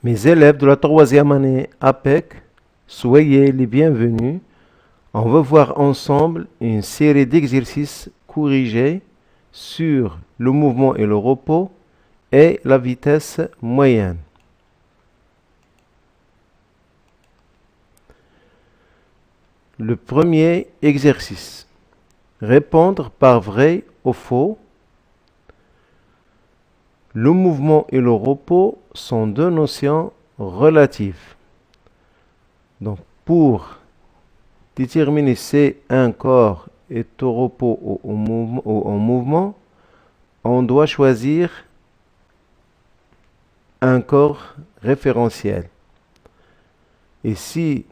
Mes élèves de la troisième année APEC, soyez les bienvenus. On va voir ensemble une série d'exercices corrigés sur le mouvement et le repos et la vitesse moyenne. Le premier exercice. Répondre par vrai ou faux. Le mouvement et le repos sont deux notions relatives. Donc, pour déterminer si un corps est au repos ou en mouvement, on doit choisir un corps référentiel. Et si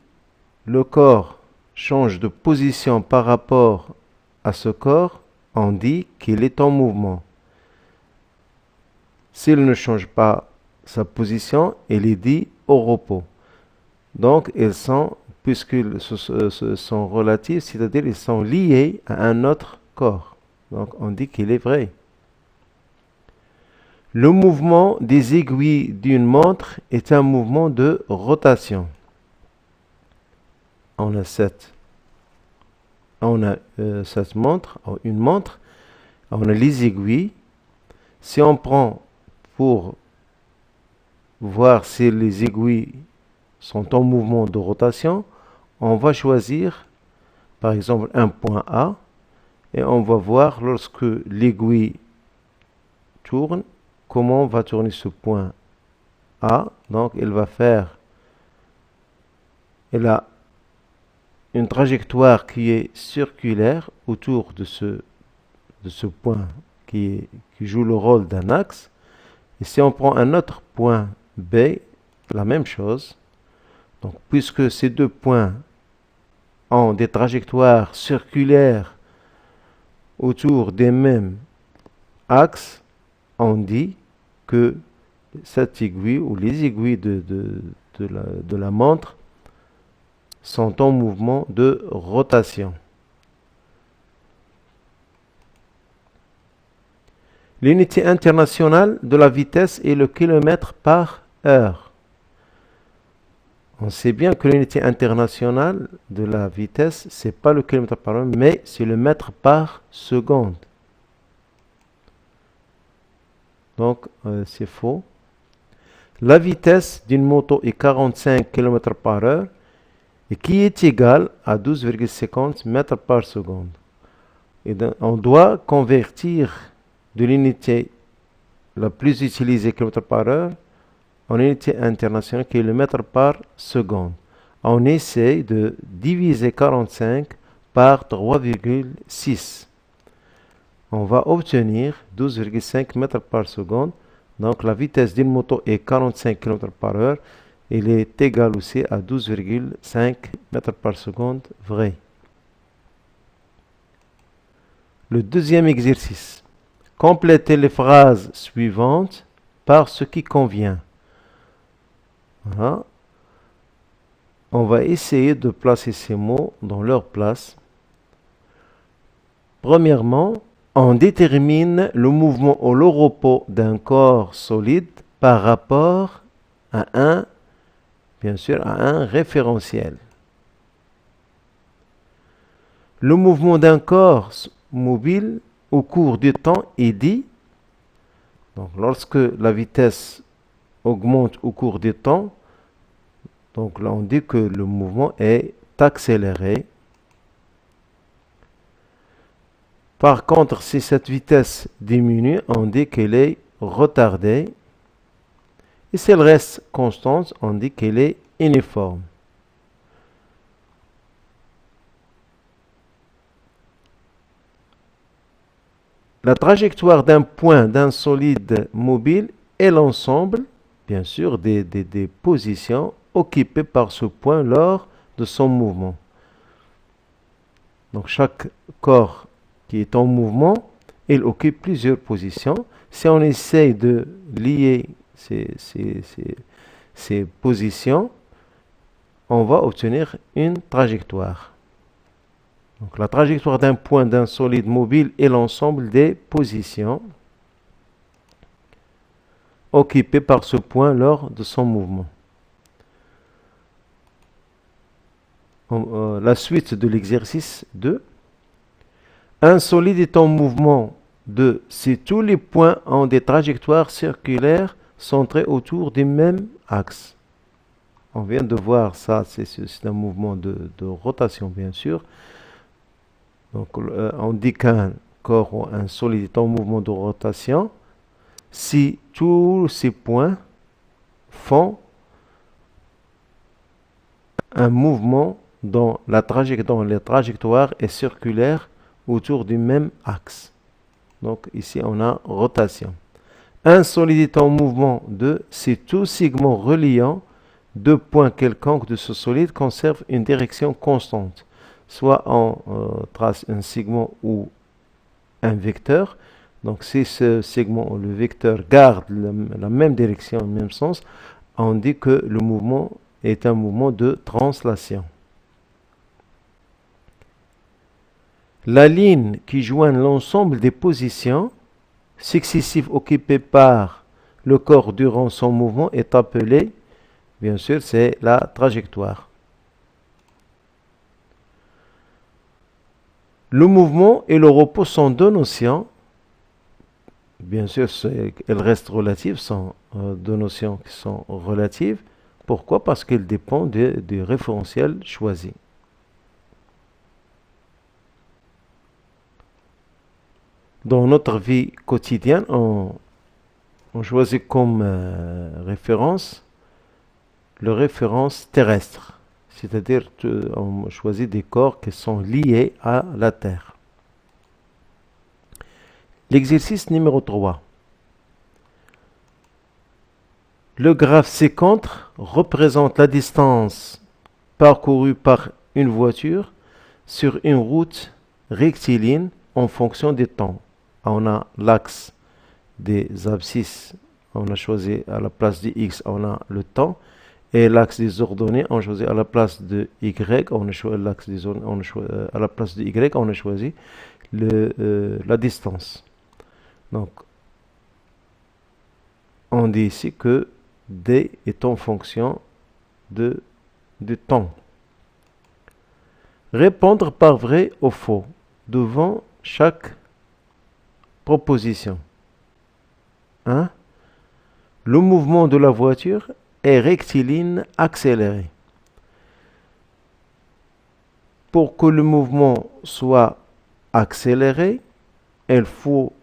le corps change de position par rapport à ce corps, on dit qu'il est en mouvement. S'il ne change pas sa position, il est dit au repos. Donc, ils sont, puisqu'ils sont relatifs, c'est-à-dire ils sont liés à un autre corps. Donc, on dit qu'il est vrai. Le mouvement des aiguilles d'une montre est un mouvement de rotation. On a cette montre, une montre, on a les aiguilles. Si on prend pour voir si les aiguilles sont en mouvement de rotation, on va choisir par exemple un point A et on va voir lorsque l'aiguille tourne, comment va tourner ce point A. Donc elle a une trajectoire qui est circulaire autour de ce point qui joue le rôle d'un axe. Et si on prend un autre point B, la même chose. Donc, puisque ces deux points ont des trajectoires circulaires autour des mêmes axes, on dit que cette aiguille ou les aiguilles de la montre sont en mouvement de rotation. L'unité internationale de la vitesse est le kilomètre par heure. On sait bien que l'unité internationale de la vitesse, ce n'est pas le kilomètre par heure, mais c'est le mètre par seconde. Donc, c'est faux. La vitesse d'une moto est 45 km par heure et qui est égale à 12,50 mètres par seconde. Et donc, on doit convertir de l'unité la plus utilisée km par heure en unité internationale qui est le mètre par seconde. On essaie de diviser 45 par 3,6. On va obtenir 12,5 mètres par seconde. Donc la vitesse d'une moto est 45 km par heure. Il est égal aussi à 12,5 mètres par seconde vrai. Le deuxième exercice. Complétez les phrases suivantes par ce qui convient. Voilà. On va essayer de placer ces mots dans leur place. Premièrement, on détermine le mouvement ou le repos d'un corps solide par rapport à bien sûr, à un référentiel. Le mouvement d'un corps mobile au cours du temps est dit. Donc, lorsque la vitesse augmente au cours du temps, donc là on dit que le mouvement est accéléré. Par contre, si cette vitesse diminue, on dit qu'elle est retardée. Et si elle reste constante, on dit qu'elle est uniforme. La trajectoire d'un point d'un solide mobile est l'ensemble, bien sûr, des positions occupées par ce point lors de son mouvement. Donc chaque corps qui est en mouvement, il occupe plusieurs positions. Si on essaye de lier ces positions, on va obtenir une trajectoire. Donc la trajectoire d'un point d'un solide mobile est l'ensemble des positions. occupé par ce point lors de son mouvement. La suite de l'exercice 2. Un solide est en mouvement de si tous les points ont des trajectoires circulaires centrées autour du même axe. On vient de voir ça, c'est un mouvement de rotation bien sûr. Donc on dit qu'un corps ou un solide est en mouvement de rotation si tous ces points font un mouvement dont la trajectoire est circulaire autour du même axe. Donc ici on a rotation. Un solide est en mouvement de si tout segment reliant deux points quelconques de ce solide conserve une direction constante. Soit on trace un segment ou un vecteur. Donc si ce segment ou le vecteur garde la même direction, le même sens, on dit que le mouvement est un mouvement de translation. La ligne qui joint l'ensemble des positions successives occupées par le corps durant son mouvement est appelée, bien sûr, c'est la trajectoire. Le mouvement et le repos sont deux notions. Bien sûr, elles restent relatives, sont deux notions qui sont relatives. Pourquoi? Parce qu'elles dépendent du référentiel choisi. Dans notre vie quotidienne, on choisit comme référence le référence terrestre. C'est-à-dire qu'on choisit des corps qui sont liés à la Terre. L'exercice numéro 3. Le graphe ci-contre représente la distance parcourue par une voiture sur une route rectiligne en fonction des temps. On a l'axe des abscisses, on a choisi à la place de X, on a le temps. Et l'axe des ordonnées, on choisit à la place de Y, on a choisi l'axe des à la place de Y, on a choisi la distance. Donc, on dit ici que D est en fonction du temps. Répondre par vrai ou faux devant chaque proposition. 1. Le mouvement de la voiture est rectiligne accéléré. Pour que le mouvement soit accéléré, il faut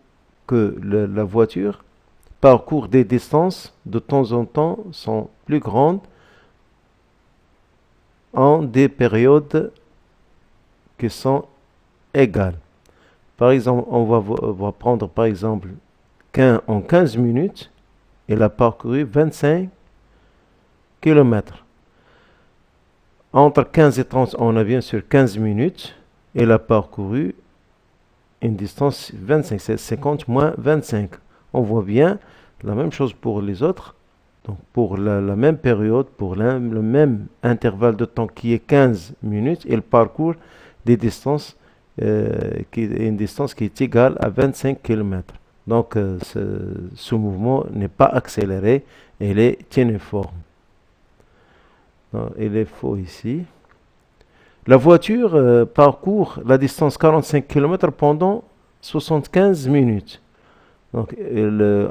que la voiture parcourt des distances de temps en temps sont plus grandes en des périodes qui sont égales. Par exemple, on va prendre par exemple en 15 minutes, il a parcouru 25 km. Entre 15 et 30, on a bien sûr 15 minutes. Il a parcouru une distance 25, c'est 50 moins 25. On voit bien la même chose pour les autres. Donc pour la même période, pour le même intervalle de temps qui est 15 minutes, il parcourt des distances, une distance qui est égale à 25 km. Donc ce mouvement n'est pas accéléré, il est uniforme. Non, il est faux ici. La voiture parcourt la distance 45 km pendant 75 minutes. Donc,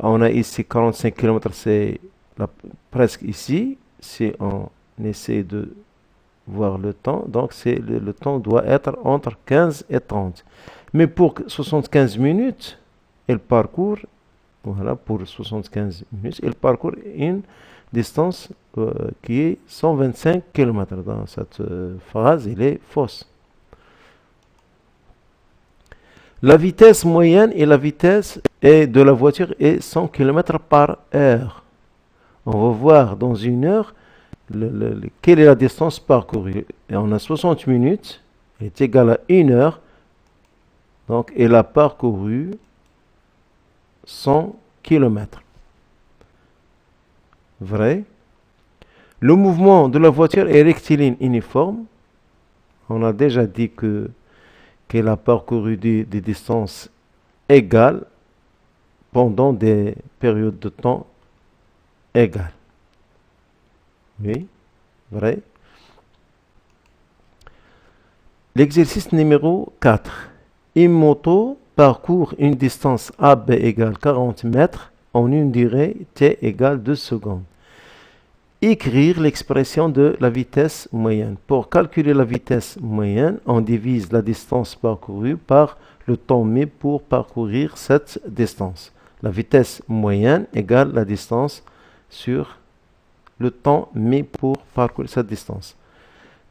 on a ici 45 km, c'est presque ici. Si on essaie de voir le temps, donc le temps doit être entre 15 et 30. Mais pour 75 minutes, elle parcourt, voilà, pour 75 minutes, elle parcourt une distance qui est 125 km. Dans cette phrase, elle est fausse. La vitesse moyenne et la vitesse de la voiture est 100 km par heure. On va voir dans une heure quelle est la distance parcourue. Et on a 60 minutes, est égal à 1 heure. Donc, elle a parcouru 100 km. Vrai. Le mouvement de la voiture est rectiligne uniforme. On a déjà dit qu'elle a parcouru des distances égales pendant des périodes de temps égale. Oui, vrai. L'exercice numéro 4. Une moto parcourt une distance AB égale 40 mètres en une durée T égale 2 secondes. Écrire l'expression de la vitesse moyenne. Pour calculer la vitesse moyenne, on divise la distance parcourue par le temps mis pour parcourir cette distance. La vitesse moyenne égale la distance sur le temps mis pour parcourir cette distance.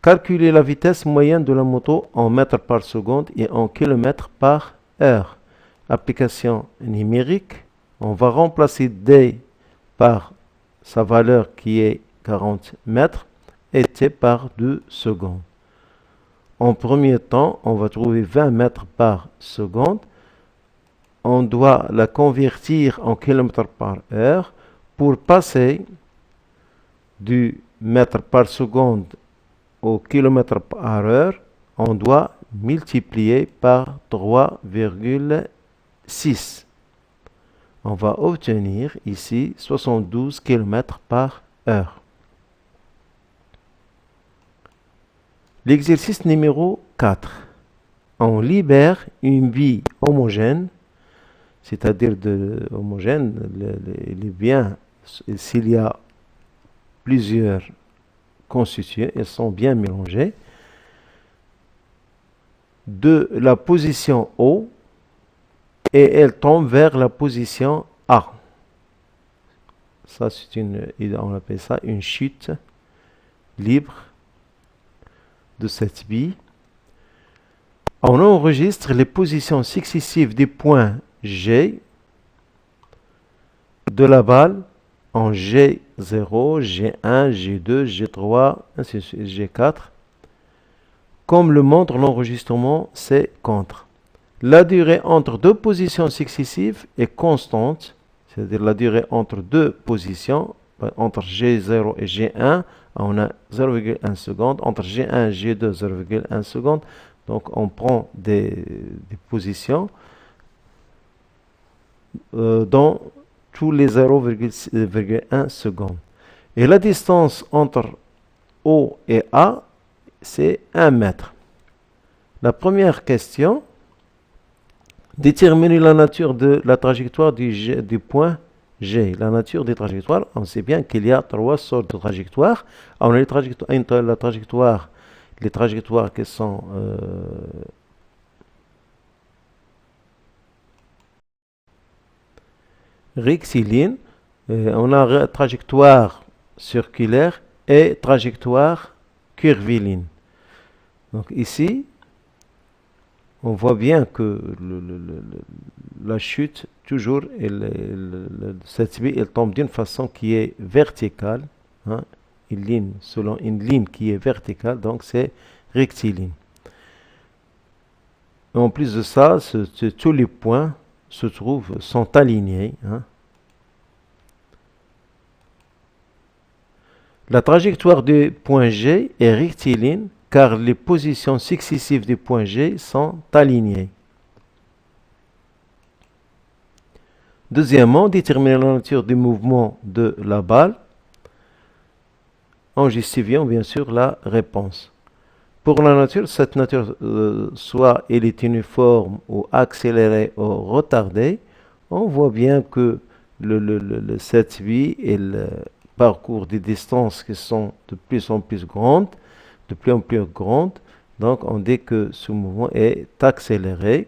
Calculer la vitesse moyenne de la moto en mètres par seconde et en kilomètres par heure. Application numérique. On va remplacer D par sa valeur qui est 40 mètres et T par 2 secondes. En premier temps, on va trouver 20 mètres par seconde. On doit la convertir en kilomètres par heure pour passer du mètre par seconde au kilomètre par heure. On doit multiplier par 3,6. On va obtenir ici 72 km par heure. L'exercice numéro 4. On libère une bille homogène, c'est-à-dire homogène, les biens, s'il y a plusieurs constitués, elles sont bien mélangées, de la position O, et elle tombe vers la position A. Ça, on appelle ça une chute libre de cette bille. On enregistre les positions successives des points G de la balle en G0, G1, G2, G3, ainsi de suite, G4. Comme le montre l'enregistrement, c'est contre. La durée entre deux positions successives est constante, c'est-à-dire la durée entre deux positions, entre G0 et G1, on a 0,1 seconde, entre G1 et G2, 0,1 seconde. Donc on prend des positions dans tous les 0,1 secondes. Et la distance entre O et A, c'est 1 mètre. La première question, déterminer la nature de la trajectoire du point G. La nature des trajectoires, on sait bien qu'il y a trois sortes de trajectoires. On a les trajectoires qui sont rectilignes, on a trajectoire circulaire et trajectoire curviligne. Donc ici, on voit bien que la chute, toujours, cette bille, elle tombe d'une façon qui est verticale, hein, selon une ligne qui est verticale, donc c'est rectiligne. En plus de ça, tous les points sont alignés. Hein. La trajectoire du point G est rectiligne car les positions successives du point G sont alignées. Deuxièmement, déterminer la nature du mouvement de la balle en justifiant bien sûr la réponse. Pour la nature, cette nature, soit elle est uniforme ou accélérée ou retardée, on voit bien que cette bille, elle parcourt des distances qui sont de plus en plus grandes, donc on dit que ce mouvement est accéléré.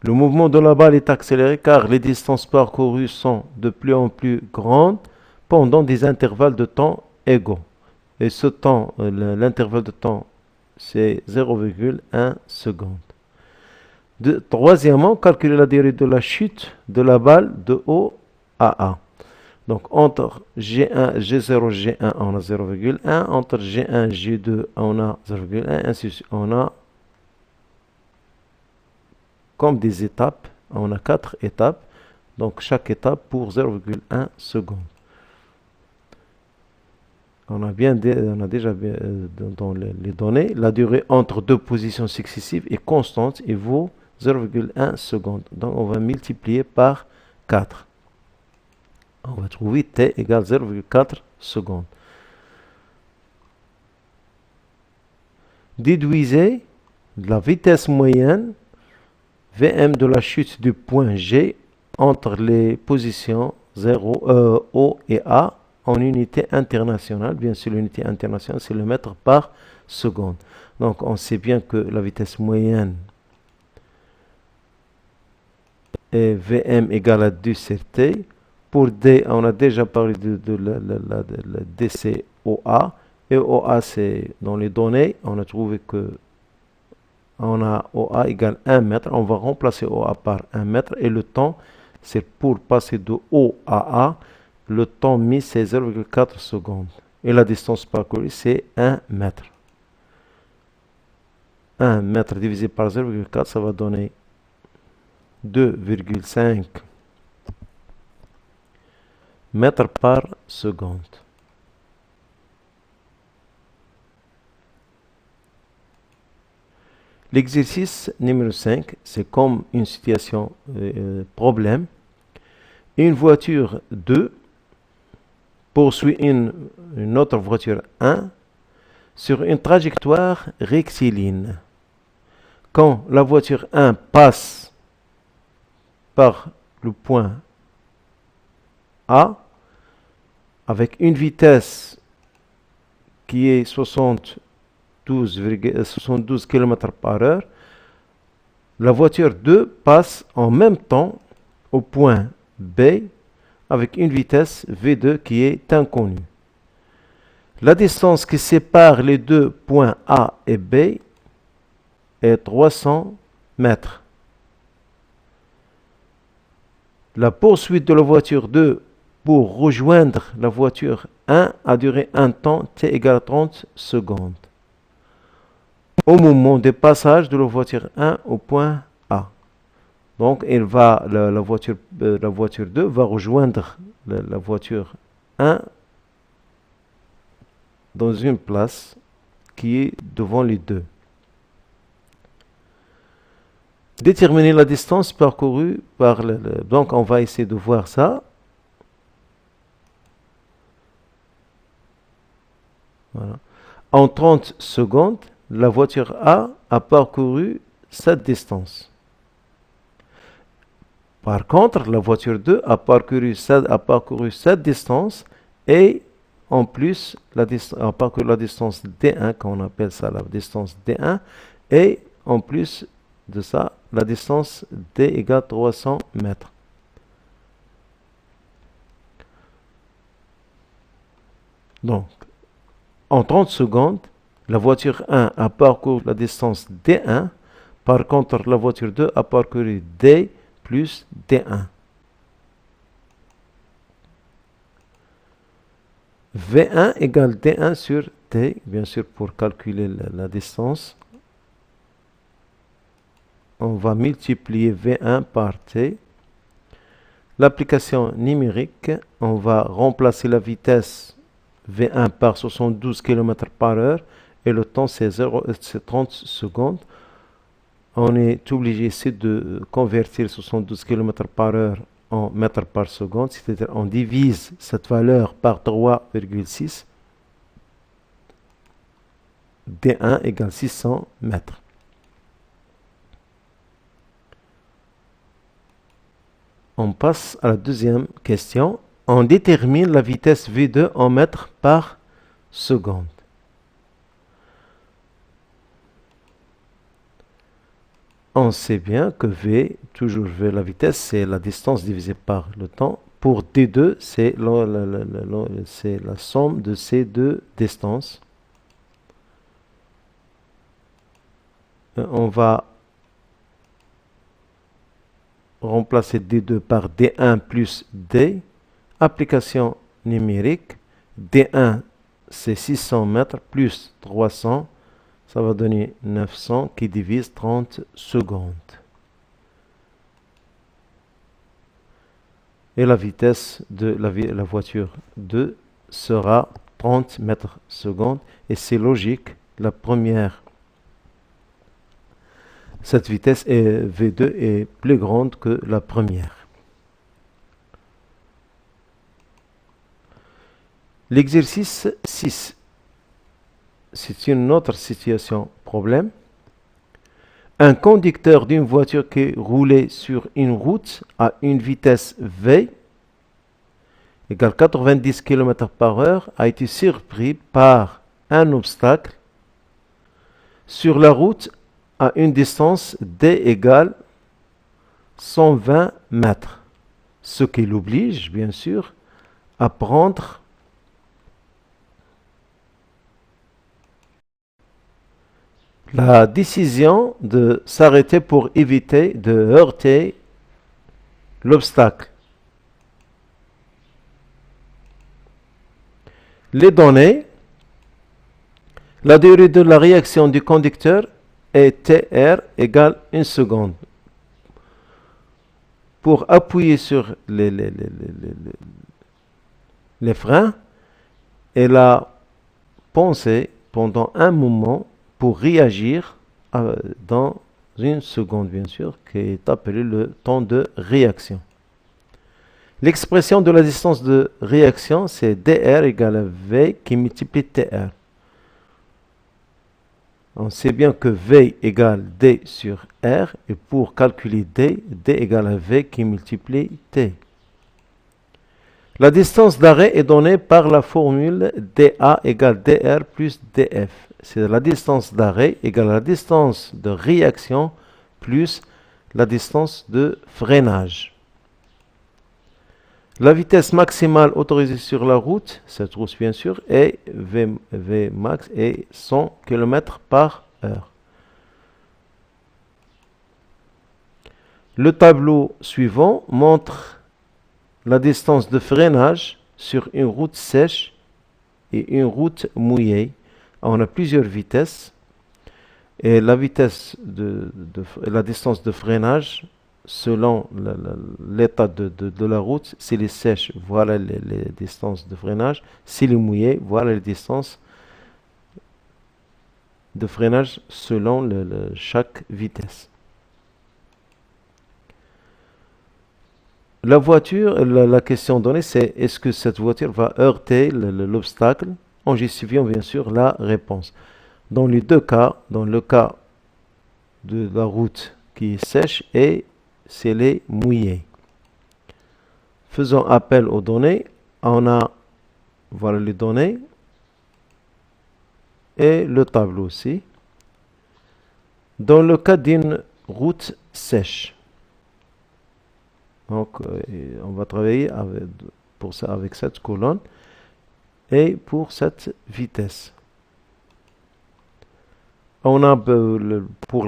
Le mouvement de la balle est accéléré car les distances parcourues sont de plus en plus grandes pendant des intervalles de temps égaux. Et ce temps, l'intervalle de temps, c'est 0,1 seconde. Troisièmement, calculer la durée de la chute de la balle de O à A. Donc entre G1, G0, G1, on a 0,1. Entre G1, G2, on a 0,1. Ainsi de suite, on a comme des étapes. On a 4 étapes. Donc chaque étape pour 0,1 seconde. On a déjà dans les données, la durée entre deux positions successives est constante et vaut 0,1 seconde. Donc on va multiplier par 0,4. On va trouver t égale 0,4 secondes. Déduisez la vitesse moyenne Vm de la chute du point G entre les positions 0, O et A en unité internationale. Bien sûr, l'unité internationale, c'est le mètre par seconde. Donc, on sait bien que la vitesse moyenne est Vm égale à 2 sur T. Pour D, on a déjà parlé de la DCOA. Et OA, c'est dans les données, on a trouvé que on a OA égale 1 mètre. On va remplacer OA par 1 mètre. Et le temps, c'est pour passer de O à A. Le temps mis, c'est 0,4 secondes. Et la distance parcourue, c'est 1 mètre. 1 mètre divisé par 0,4, ça va donner 2,5 mètres par seconde. L'exercice numéro 5, c'est comme une situation problème. Une voiture 2 poursuit une autre voiture 1 sur une trajectoire rectiligne. Quand la voiture 1 passe par le point A avec une vitesse qui est 72 km par heure, la voiture 2 passe en même temps au point B avec une vitesse V2 qui est inconnue. La distance qui sépare les deux points A et B est 300 mètres. La poursuite de la voiture 2 pour rejoindre la voiture 1 a duré un temps t égale 30 secondes. Au moment du passage de la voiture 1 au point A. Donc, la voiture 2 va rejoindre la voiture 1 dans une place qui est devant les deux. Déterminer la distance parcourue par donc, on va essayer de voir ça. Voilà. En 30 secondes, la voiture A a parcouru cette distance. Par contre, la voiture 2 a parcouru cette distance et en plus a parcouru la distance D1, qu'on appelle ça la distance D1, et en plus de ça, la distance D égale 300 mètres. Donc, en 30 secondes, la voiture 1 a parcouru la distance D1, par contre la voiture 2 a parcouru D plus D1. V1 égale D1 sur T, bien sûr pour calculer la distance. On va multiplier V1 par T. L'application numérique, on va remplacer la vitesse V1 par 72 km par heure et le temps c'est 30 secondes. On est obligé ici de convertir 72 km par heure en mètres par seconde, c'est-à-dire on divise cette valeur par 3,6. D1 égale 600 mètres. On passe à la deuxième question. On détermine la vitesse V2 en mètres par seconde. On sait bien que V, toujours V, la vitesse, c'est la distance divisée par le temps. Pour D2, c'est la somme de ces deux distances. On va remplacer D2 par D1 plus D. Application numérique. D1, c'est 600 mètres plus 300. Ça va donner 900 qui divise 30 secondes. Et la vitesse de la voiture 2 sera 30 mètres secondes. Et c'est logique, la première, cette vitesse V2 est plus grande que la première. L'exercice 6, c'est une autre situation problème. Un conducteur d'une voiture qui roulait sur une route à une vitesse V égale 90 km/h a été surpris par un obstacle sur la route à une distance D égale 120 mètres, ce qui l'oblige, bien sûr, à prendre la décision de s'arrêter pour éviter de heurter l'obstacle. Les données, la durée de la réaction du conducteur est TR égale 1 seconde. Pour appuyer sur les freins, elle a pensé pendant un moment pour réagir dans une seconde, bien sûr, qui est appelé le temps de réaction. L'expression de la distance de réaction, c'est dr égale à V qui multiplie TR. On sait bien que V égale D sur R, et pour calculer D, D égale à V qui multiplie T. La distance d'arrêt est donnée par la formule dA égale dr plus df. C'est la distance d'arrêt égale la distance de réaction plus la distance de freinage. La vitesse maximale autorisée sur la route, cette route bien sûr, est V max est 100 km/h. Le tableau suivant montre la distance de freinage sur une route sèche et une route mouillée. On a plusieurs vitesses et la vitesse la distance de freinage selon l'état de la route. Si elle est sèche, voilà les distances de freinage. Si elle est mouillée, voilà les distances de freinage selon chaque vitesse. La voiture, la question donnée, c'est est-ce que cette voiture va heurter l'obstacle, en justifiant bien sûr la réponse. Dans les deux cas, dans le cas de la route qui est sèche et si elle est mouillée. Faisons appel aux données. On a, voilà les données et le tableau aussi. Dans le cas d'une route sèche, donc on va travailler pour ça avec cette colonne et pour cette vitesse. On a pour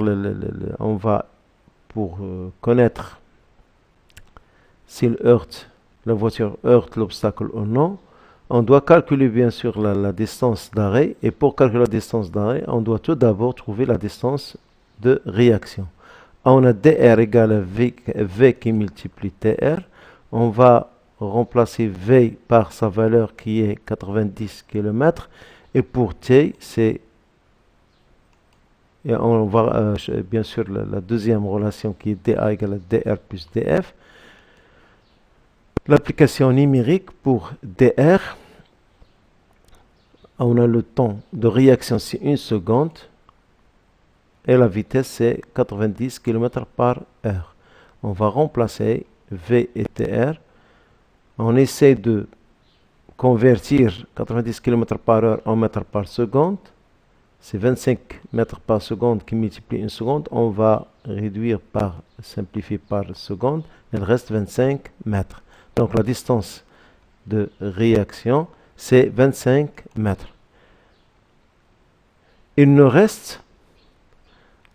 connaître s'il heurte, la voiture heurte l'obstacle ou non, on doit calculer bien sûr la distance d'arrêt, et pour calculer la distance d'arrêt, on doit tout d'abord trouver la distance de réaction. On a dr égale à v qui multiplie tr. On va remplacer v par sa valeur qui est 90 km, et pour t, c'est et on va bien sûr la deuxième relation qui est dA égale à dr plus df. L'application numérique pour dr, on a le temps de réaction, c'est 1 seconde, et la vitesse, c'est 90 km/h. On va remplacer V et TR. On essaie de convertir 90 km/h en mètres par seconde. C'est 25 mètres par seconde qui multiplie 1 seconde. On va réduire simplifier par seconde. Il reste 25 mètres. Donc la distance de réaction, c'est 25 mètres. Il nous reste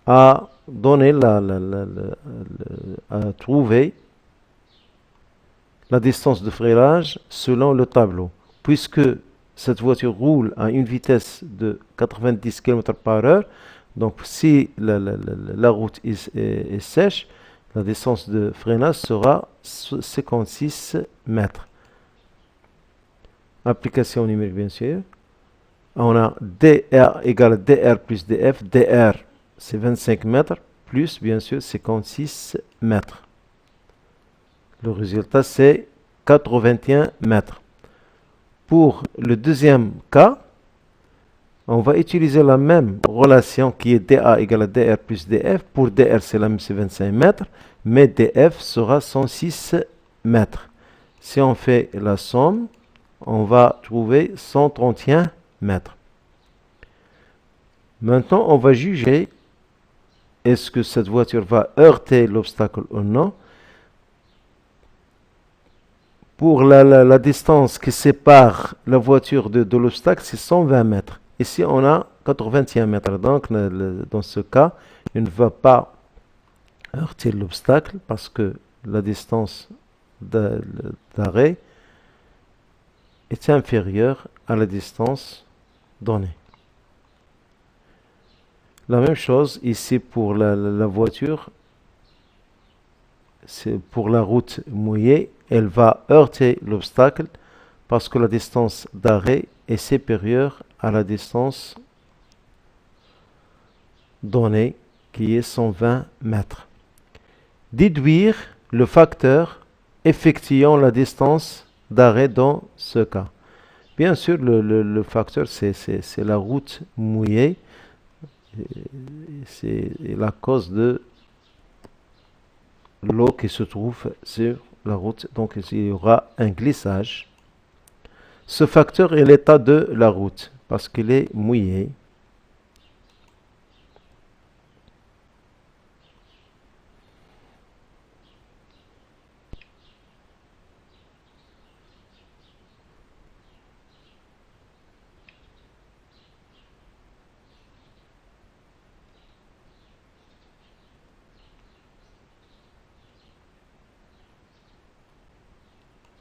à donner à trouver la distance de freinage selon le tableau. Puisque cette voiture roule à une vitesse de 90 km/h, donc si la route est sèche, la distance de freinage sera 56 mètres. Application numérique bien sûr. On a dr égale à dr plus df. dr c'est 25 mètres, plus bien sûr 56 mètres. Le résultat c'est 81 mètres. Pour le deuxième cas, on va utiliser la même relation qui est dA égale à dR plus dF. Pour dR, c'est la même, c'est 25 mètres, mais dF sera 106 mètres. Si on fait la somme, on va trouver 131 mètres. Maintenant, on va juger est-ce que cette voiture va heurter l'obstacle ou non. Pour la distance qui sépare la voiture de l'obstacle, c'est 120 mètres. Ici, on a 81 mètres. Donc, dans ce cas, il ne va pas heurter l'obstacle parce que la distance d'arrêt est inférieure à la distance donnée. La même chose ici pour la voiture, c'est pour la route mouillée, elle va heurter l'obstacle parce que la distance d'arrêt est supérieure à la distance donnée qui est 120 mètres. Déduire le facteur effectuant la distance d'arrêt dans ce cas. Bien sûr, le facteur, c'est la route mouillée. C'est la cause de l'eau qui se trouve sur la route. Donc, il y aura un glissage. Ce facteur est l'état de la route parce qu'il est mouillé.